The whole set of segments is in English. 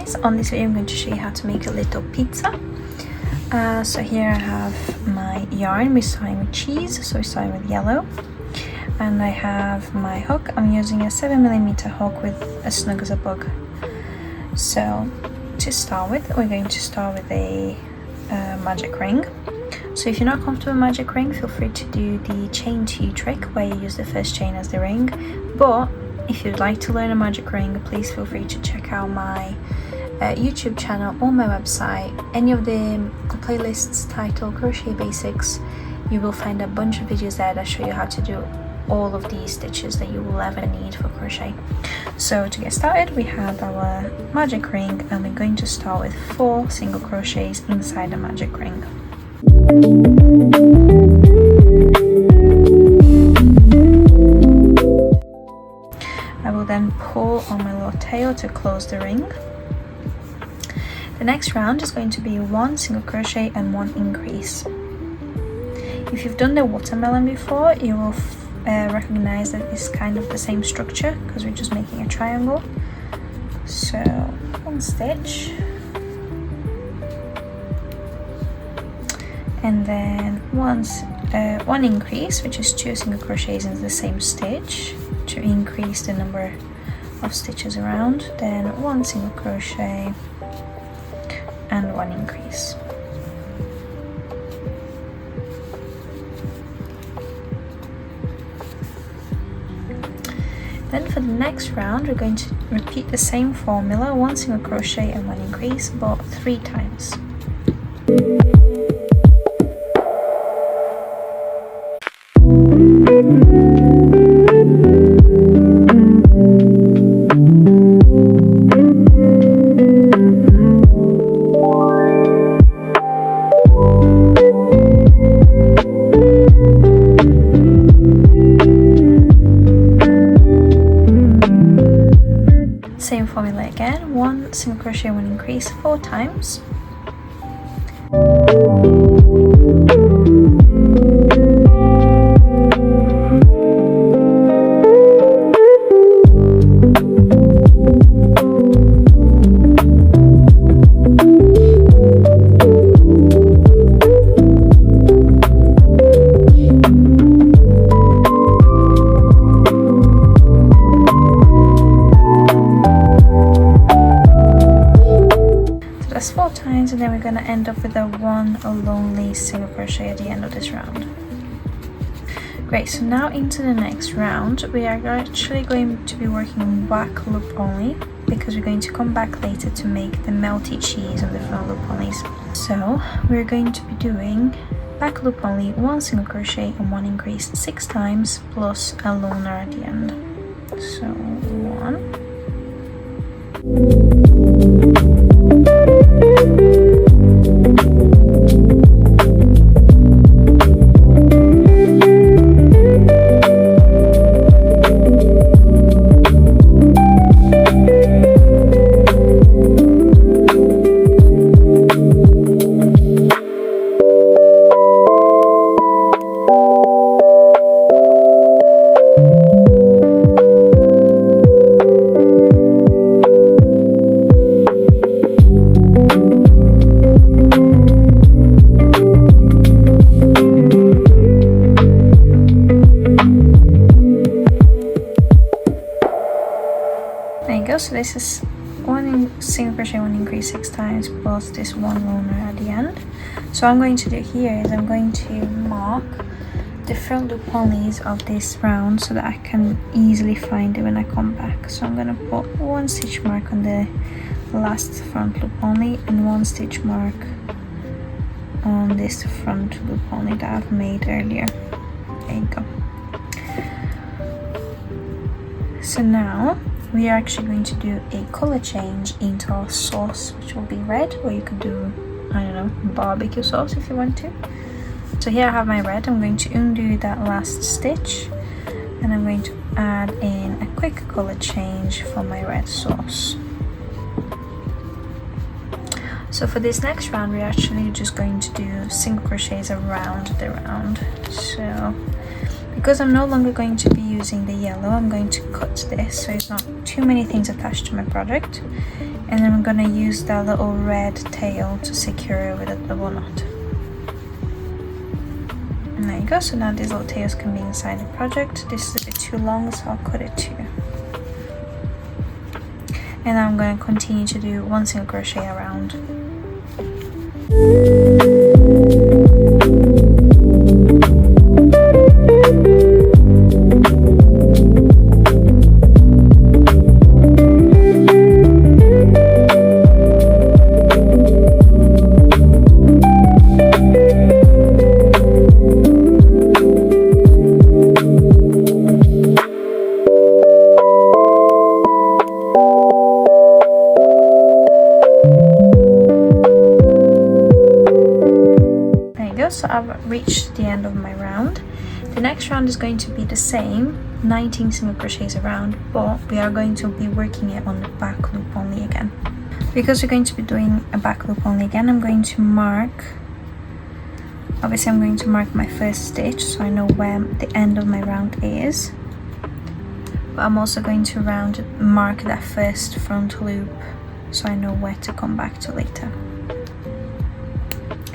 guys, on this video I'm going to show you how to make a little pizza. So here I have my yarn. We're starting with cheese, so we're starting with yellow. And I have my hook. I'm using a 7mm hook with as snug as a bug. So to start with, we're going to start with a magic ring. So if you're not comfortable with magic ring, feel free to do the chain 2 trick where you use the first chain as the ring. But if you'd like to learn a magic ring, please feel free to check out my YouTube channel or my website. Any of the playlists titled Crochet Basics, you will find a bunch of videos there that show you how to do all of these stitches that you will ever need for crochet. So to get started, we have our magic ring and we're going to start with 4 single crochets inside the magic ring. I will then pull on my little tail to close the ring. The next round is going to be 1 single crochet and 1 increase. If you've done the watermelon before, you will recognize that it's kind of the same structure because we're just making a triangle. So 1 stitch, and then 1 increase, which is 2 single crochets into the same stitch to increase the number of stitches around, then 1 single crochet and 1 increase. Then for the next round, we're going to repeat the same formula, 1 single crochet and 1 increase, but 3 times. Same formula again, 1 single crochet, 1 increase, 4 times. That's 4 times, and then we're going to end up with a 1 lonely single crochet at the end of this round. Great, so now into the next round, we are actually going to be working on back loop only because we're going to come back later to make the melty cheese on the front loop only. So we're going to be doing back loop only, 1 single crochet and 1 increase 6 times plus a loner at the end. So 1, so this is 1 single crochet, 1 increase 6 times plus this 1 loner at the end. So what I'm going to do here is I'm going to mark the front loop onlys of this round so that I can easily find it when I come back. So I'm going to put 1 stitch mark on the last front loop only and 1 stitch mark on this front loop only that I've made earlier. There you go. So now we are actually going to do a color change into our sauce, which will be red, or you could do, I don't know, barbecue sauce if you want to. So here I have my red. I'm going to undo that last stitch and I'm going to add in a quick color change for my red sauce. So for this next round, we're actually just going to do single crochets around the round. So Because I'm no longer going to be using the yellow, I'm going to cut this so it's not too many things attached to my project. And then I'm going to use that little red tail to secure it with a double knot. And there you go, so now these little tails can be inside the project. This is a bit too long, so I'll cut it too. And I'm going to continue to do 1 single crochet around. So I've reached the end of my round. The next round is going to be the same, 19 single crochets around, but we are going to be working it on the back loop only again. Because we're going to be doing a back loop only again, I'm going to mark, obviously I'm going to mark my first stitch so I know where the end of my round is. But I'm also going to mark that first front loop so I know where to come back to later.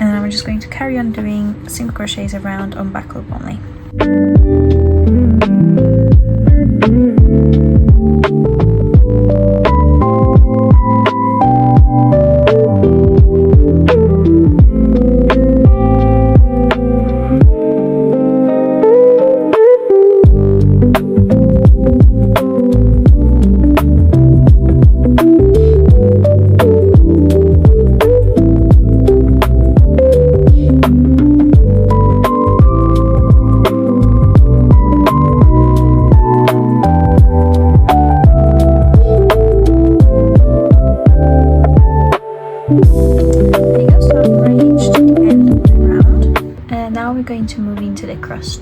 And then I'm just going to carry on doing single crochets around on back loop only.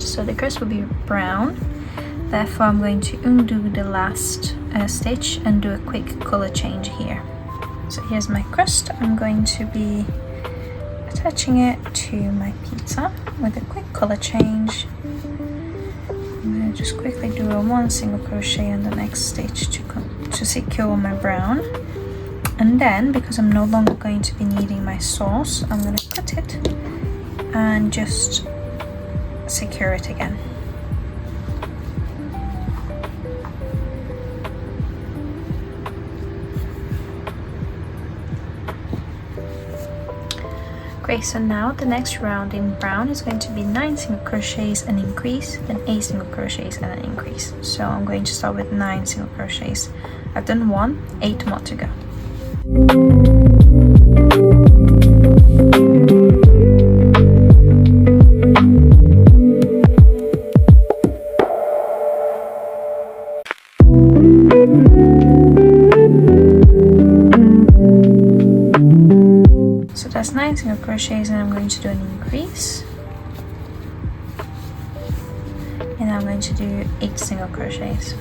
So the crust will be brown, therefore I'm going to undo the last stitch and do a quick color change here. So here's my crust. I'm going to be attaching it to my pizza with a quick color change. I'm going to just quickly do a 1 single crochet on the next stitch to secure my brown. And then, because I'm no longer going to be needing my sauce, I'm going to cut it and just secure it again. Great, so now the next round in brown is going to be 9 single crochets and increase, then 8 single crochets and an increase. So I'm going to start with 9 single crochets. I've done 1, 8 more to go. That's 9 single crochets, and I'm going to do an increase, and I'm going to do 8 single crochets.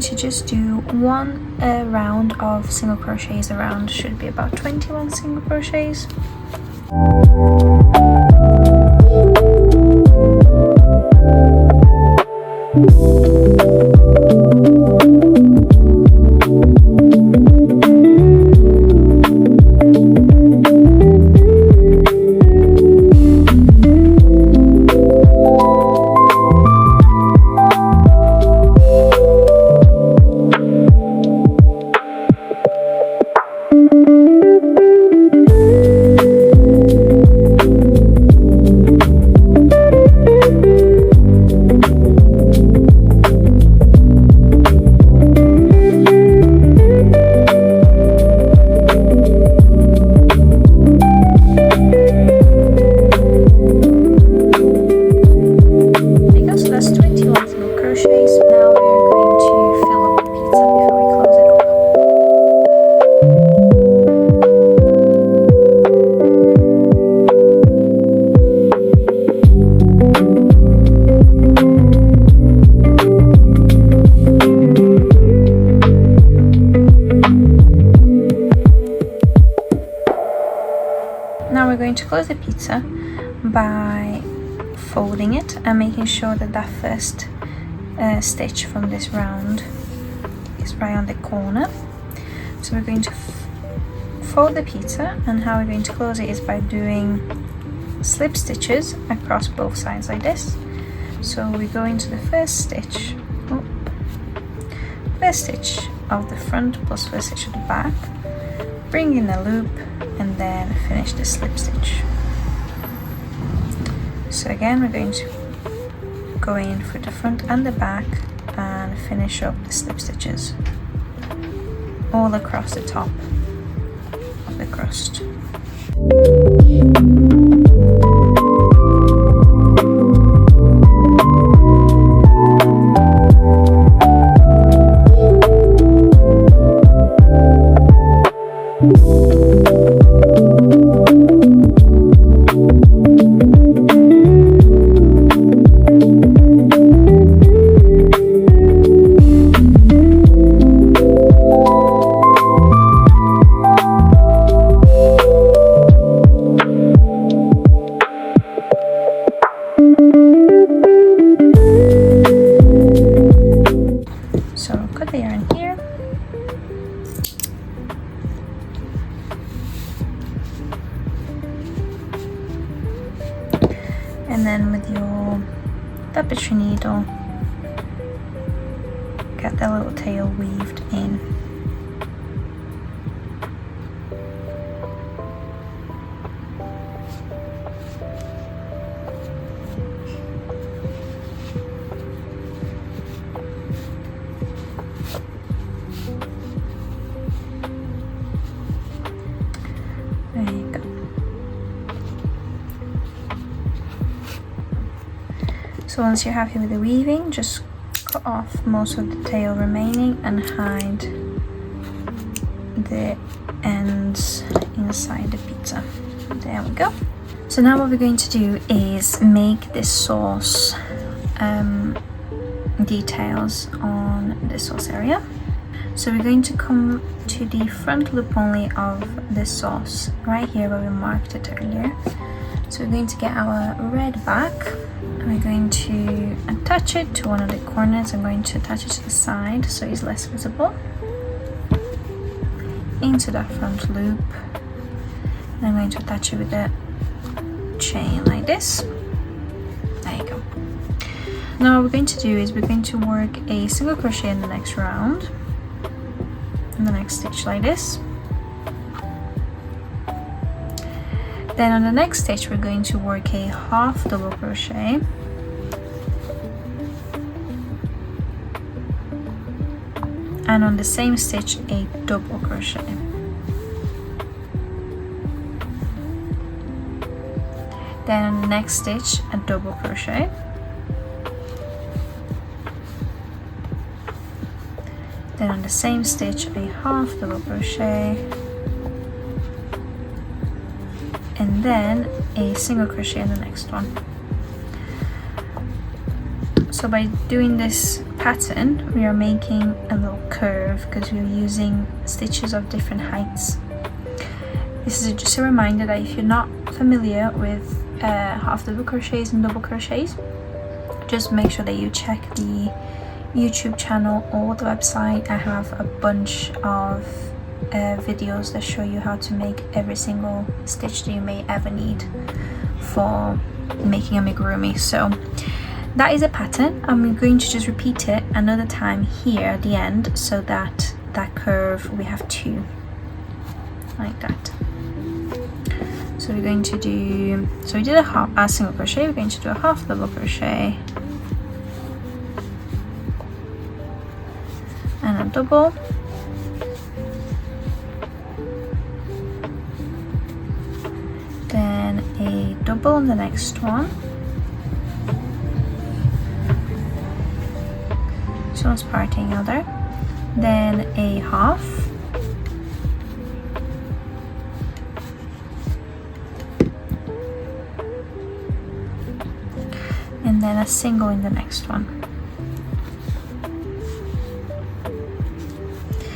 To just do 1 round of single crochets around, should be about 21 single crochets. pizza by folding it and making sure that that first stitch from this round is right on the corner. So we're going to fold the pizza, and how we're going to close it is by doing slip stitches across both sides like this. So we go into the first stitch of the front plus first stitch of the back, bring in a loop, and then finish the slip stitch. So again, we're going to go in for the front and the back and finish up the slip stitches all across the top of the crust. And then with your tapestry needle, get the little tail weaved in. There you go. So once you're happy with the weaving, just cut off most of the tail remaining and hide the ends inside the pizza. There we go. So now what we're going to do is make this sauce details on the sauce area. So we're going to come to the front loop only of the sauce right here where we marked it earlier. So we're going to get our red back and we're going to attach it to one of the corners. I'm going to attach it to the side so it's less visible, into that front loop, and I'm going to attach it with a chain like this. There you go. Now what we're going to do is we're going to work a single crochet in the next round, in the next stitch like this. Then on the next stitch we're going to work a half double crochet, and on the same stitch a double crochet. Then on the next stitch a double crochet, then on the same stitch a half double crochet, and then a single crochet in the next one. So by doing this pattern we are making a little curve because we're using stitches of different heights. This is just a reminder that if you're not familiar with half double crochets and double crochets, just make sure that you check the YouTube channel or the website. I have a bunch of videos that show you how to make every single stitch that you may ever need for making amigurumi. So that is a pattern. I'm going to just repeat it another time here at the end so that that curve we have two like that. So we're going to do, so we did a single crochet, we're going to do a half double crochet and a double, then a double on the next one, so one's parting other, then a half, and then a single in the next one.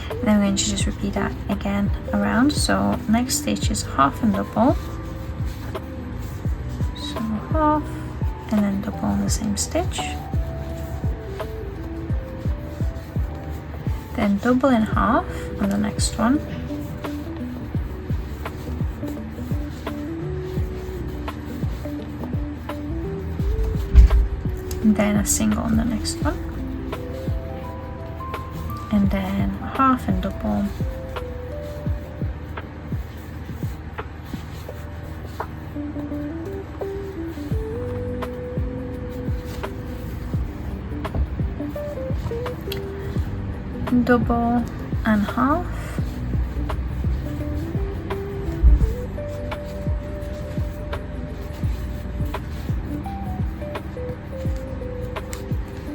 And then we're going to just repeat that again around. So next stitch is half and double, half, and then double on the same stitch, then double in half on the next one, and then a single on the next one, and then half and double, double and half,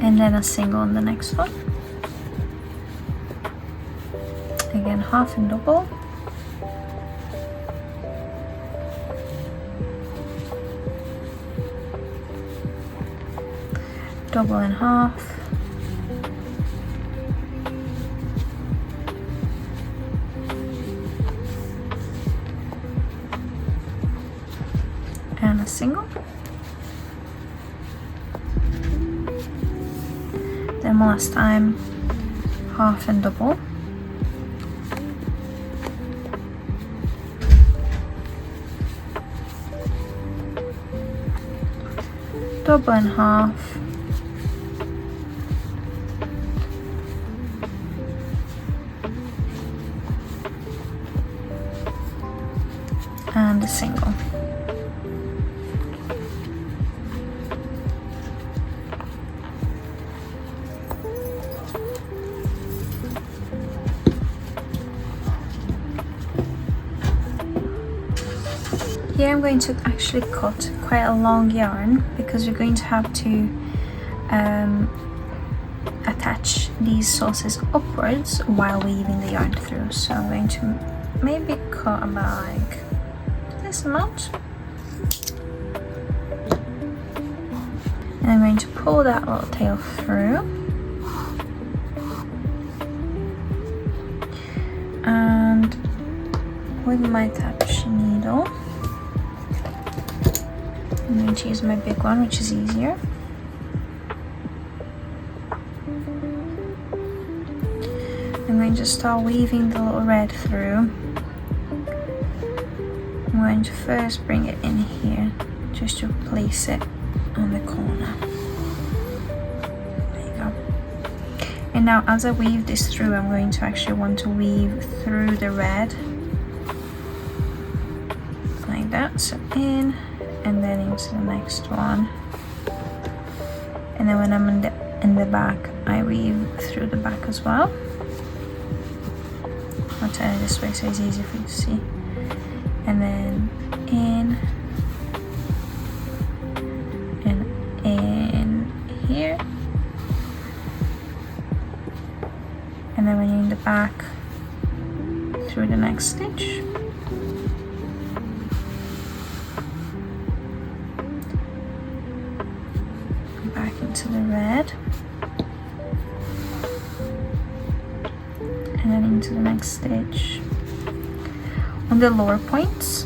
and then a single on the next one, again half and double, double and half, and a single. Then one last time, half and double, double and half, and a single. Here I'm going to actually cut quite a long yarn because we're going to have to attach these sources upwards while weaving the yarn through. So I'm going to maybe cut about like this amount, and I'm going to pull that little tail through, and with my touch needle I'm going to use my big one, which is easier. I'm going to start weaving the little red through. I'm going to first bring it in here just to place it on the corner. There you go. And now as I weave this through, I'm going to actually want to weave through the red like that. So in, and then into the next one, and then when I'm in the back, I weave through the back as well. I'll turn it this way so it's easier for you to see, and then in and in here, and then when you're in the back, through the next stitch. To the red, and then into the next stitch. On the lower points,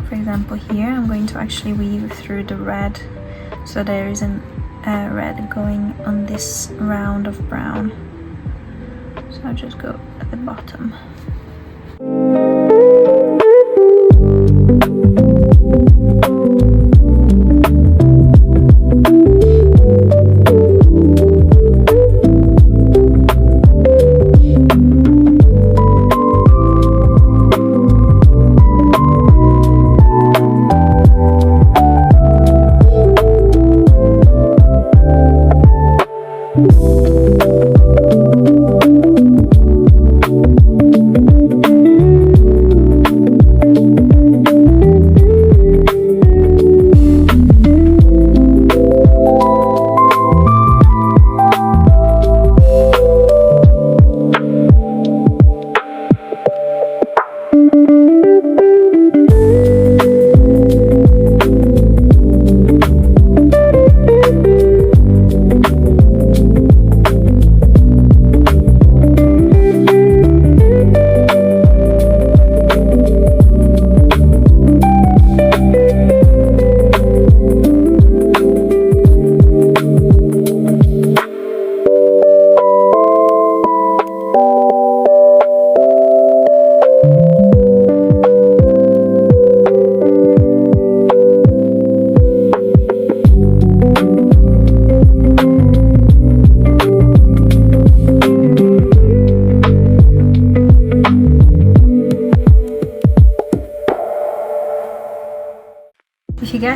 for example here, I'm going to actually weave through the red, so there is a red going on this round of brown. So I'll just go at the bottom.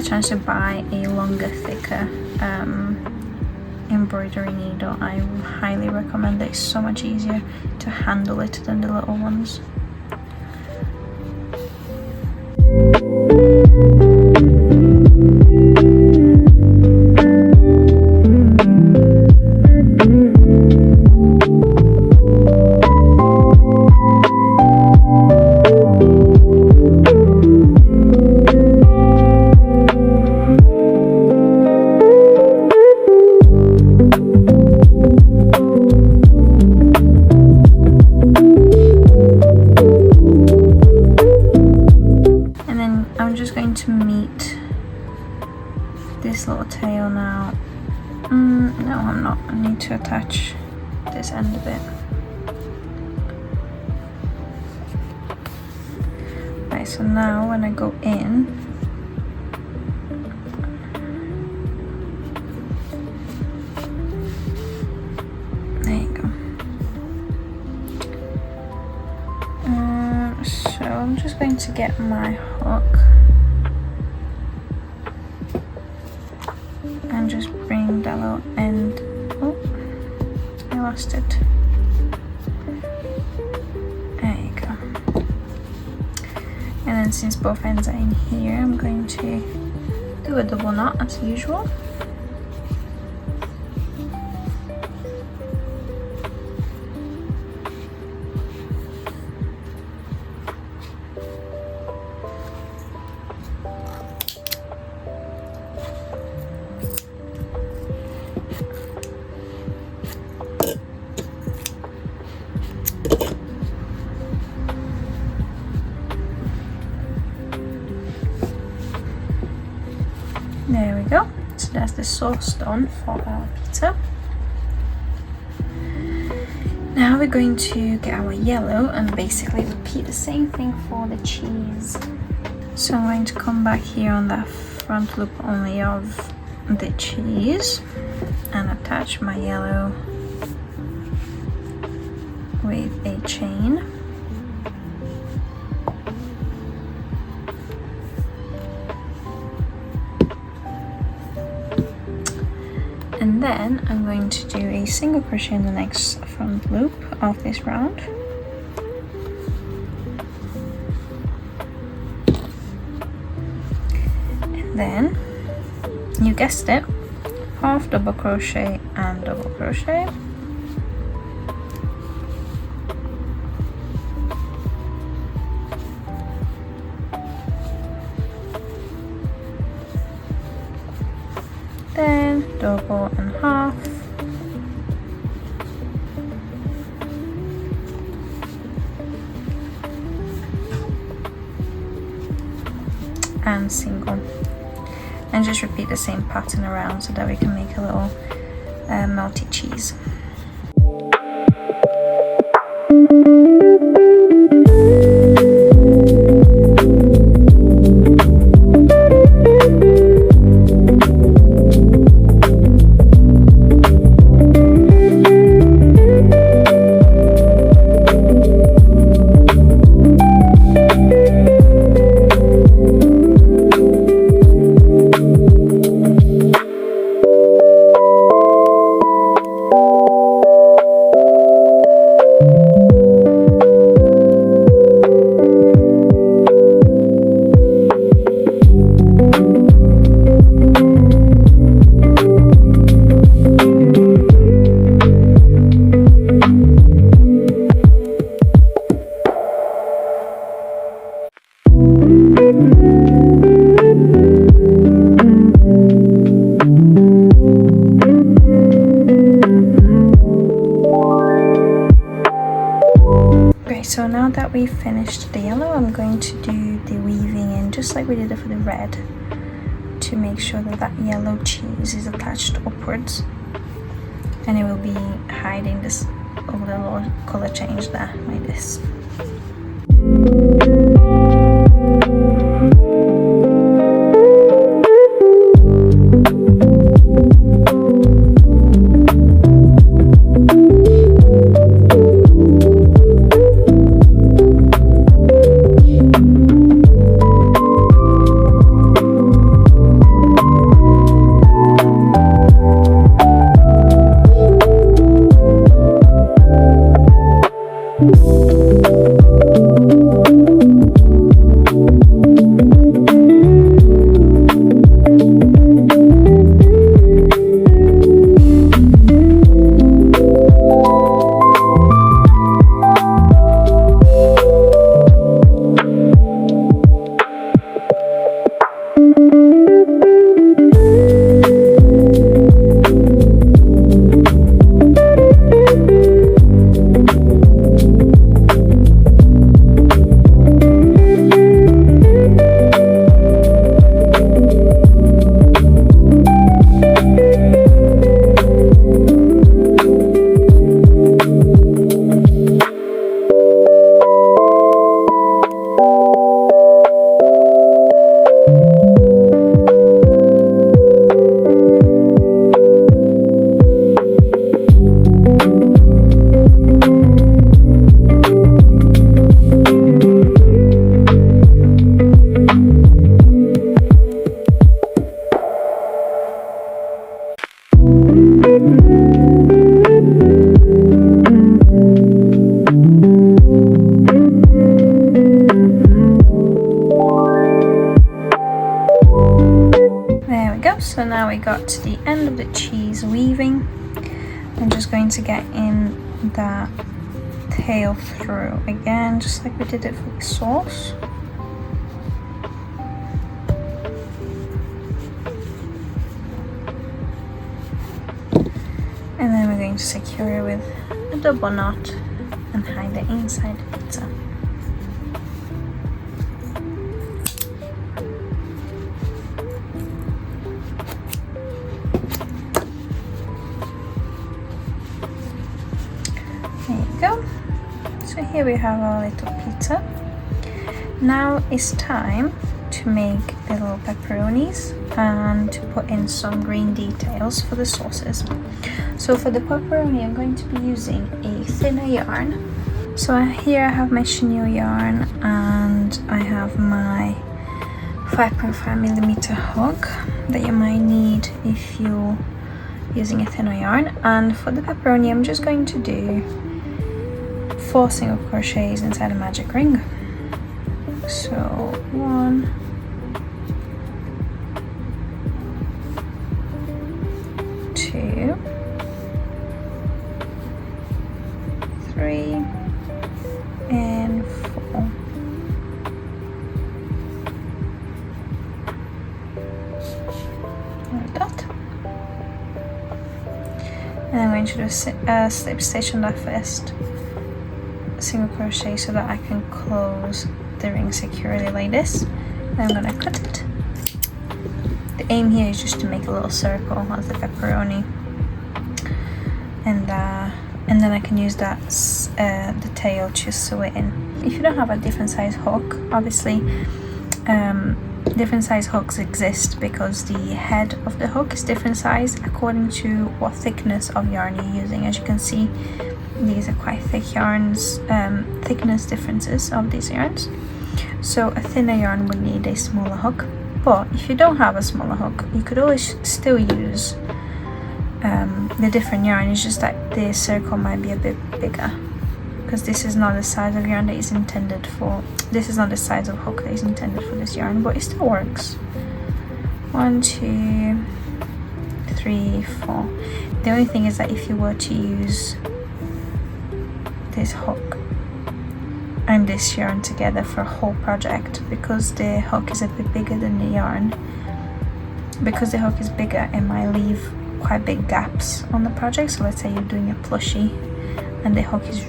a chance to buy a longer, thicker embroidery needle, I highly recommend it. It's so much easier to handle it than the little ones. To meet this little tail now. No, I'm not. I need to attach this end of it. Right, so now when I go in, there you go. So I'm just going to get my hook and just bring that little end. Oh, I lost it. There you go. And then since both ends are in here, I'm going to do a double knot as usual. There we go. So that's the sauce done for our pizza. Now we're going to get our yellow and basically repeat the same thing for the cheese. So I'm going to come back here on that front loop only of the cheese and attach my yellow with a chain. And then I'm going to do a single crochet in the next front loop of this round. And then, you guessed it, half double crochet and double crochet. Then double and half, and single, and just repeat the same pattern around so that we can make a little melty cheese. So now that we've finished the yellow, I'm going to do the weaving in just like we did it for the red, to make sure that that yellow cheese is attached upwards, and it will be hiding this little color change there like this. end of the cheese weaving. I'm just going to get in that tail through again, just like we did it for the sauce. And then we're going to secure it with a double knot and hide it inside the pizza. There you go. So here we have our little pizza. Now it's time to make the little pepperonis and to put in some green details for the sauces. So for the pepperoni, I'm going to be using a thinner yarn. So here I have my chenille yarn and I have my 5.5mm hook that you might need if you're using a thinner yarn. And for the pepperoni, I'm just going to do 4 single crochets inside a magic ring. So 1, 2, 3, and 4. Like that. And I'm going to do a slip stitch on that first single crochet so that I can close the ring securely like this. Then I'm going to cut it. The aim here is just to make a little circle as the pepperoni, and then I can use that the tail to sew it in. If you don't have a different size hook, obviously different size hooks exist because the head of the hook is different size according to what thickness of yarn you're using. As you can see, these are quite thick yarns, thickness differences of these yarns. So a thinner yarn would need a smaller hook, but if you don't have a smaller hook, you could always still use the different yarn. It's just that the circle might be a bit bigger because this is not the size of yarn that is intended for, this is not the size of hook that is intended for this yarn, but it still works. 1, 2, 3, 4. The only thing is that if you were to use this hook and this yarn together for a whole project, because the hook is a bit bigger than the yarn, because the hook is bigger, it might leave quite big gaps on the project. So let's say you're doing a plushie and the hook is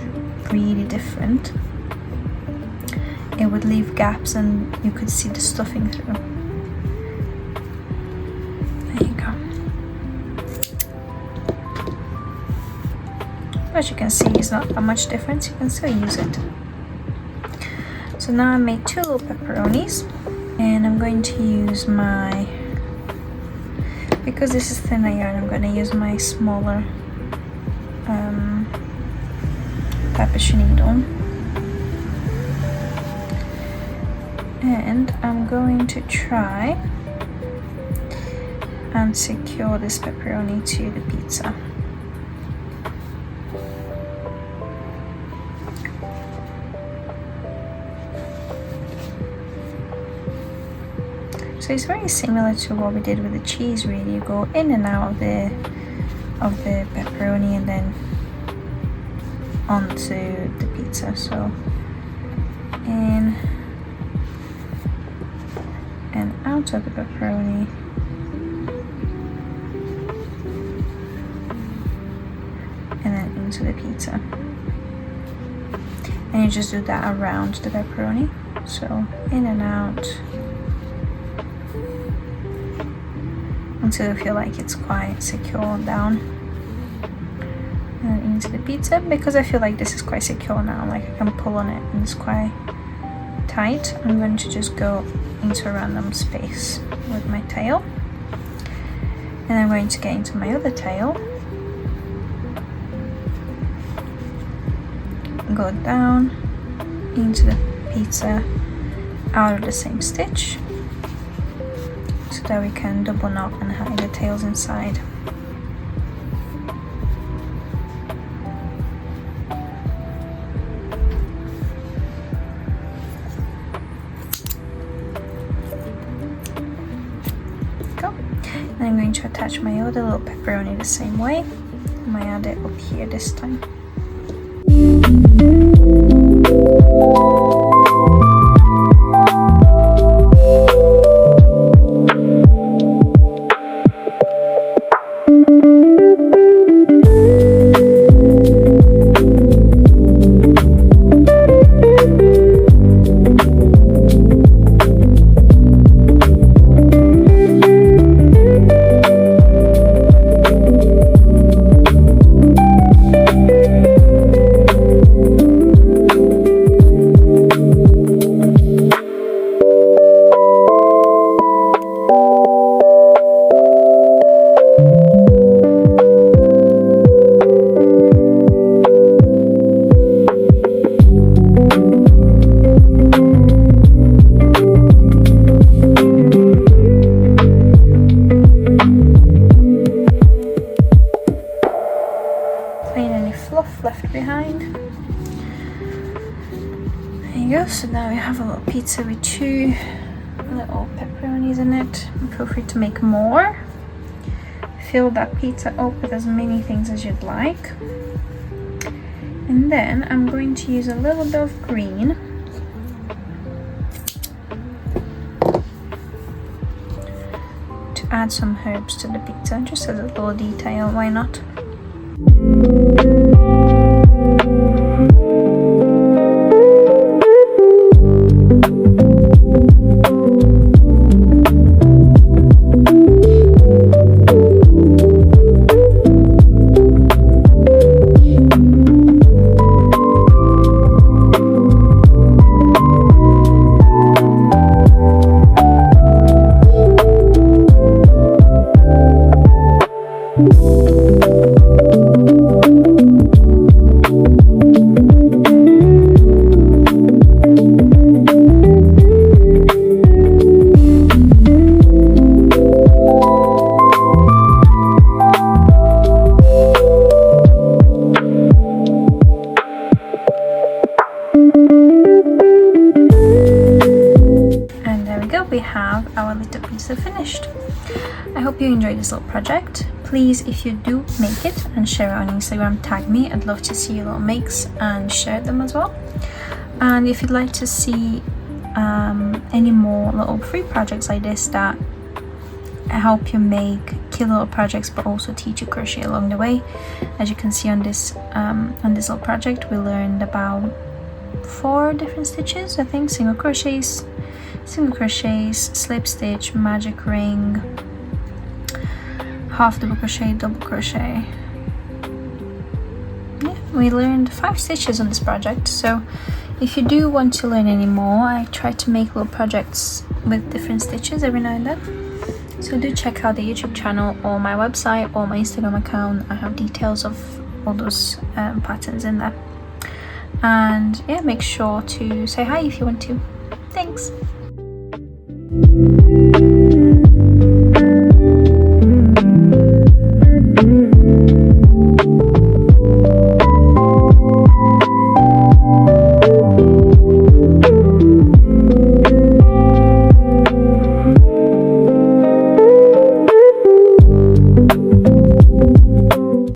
really different, it would leave gaps and you could see the stuffing through. There you go. As you can see, it's not that much difference, you can still use it. So now I made 2 little pepperonis, and I'm going to use my, because this is thinner yarn, I'm going to use my smaller papier needle, and I'm going to try and secure this pepperoni to the pizza. So it's very similar to what we did with the cheese, really. You go in and out of the pepperoni and then onto the pizza. So in and out of the pepperoni, and then into the pizza. And you just do that around the pepperoni. So in and out until you feel like it's quite secure down, and into the pizza. Because I feel like this is quite secure now, like I can pull on it and it's quite tight, I'm going to just go into a random space with my tail, and I'm going to get into my other tail, go down into the pizza out of the same stitch, so that we can double knot and hide the tails inside. Go. And I'm going to attach my other little pepperoni the same way. I might add it up here this time. Left behind. There you go. So now we have a little pizza with 2 little pepperonis in it. Feel free to make more. Fill that pizza up with as many things as you'd like. And then I'm going to use a little bit of green to add some herbs to the pizza, just as a little detail. Why not? We have our little pizza finished. I hope you enjoyed this little project. Please, if you do make it and share it on Instagram, tag me. I'd love to see your little makes and share them as well. And if you'd like to see any more little free projects like this that help you make cute little projects but also teach you crochet along the way, as you can see on this little project, we learned about 4 different stitches, I think. Single crochets, slip stitch, magic ring, half double crochet, double crochet. Yeah, we learned 5 stitches on this project. So if you do want to learn any more, I try to make little projects with different stitches every now and then. So do check out the YouTube channel or my website or my Instagram account. I have details of all those patterns in there. And yeah, make sure to say hi if you want to. Thanks.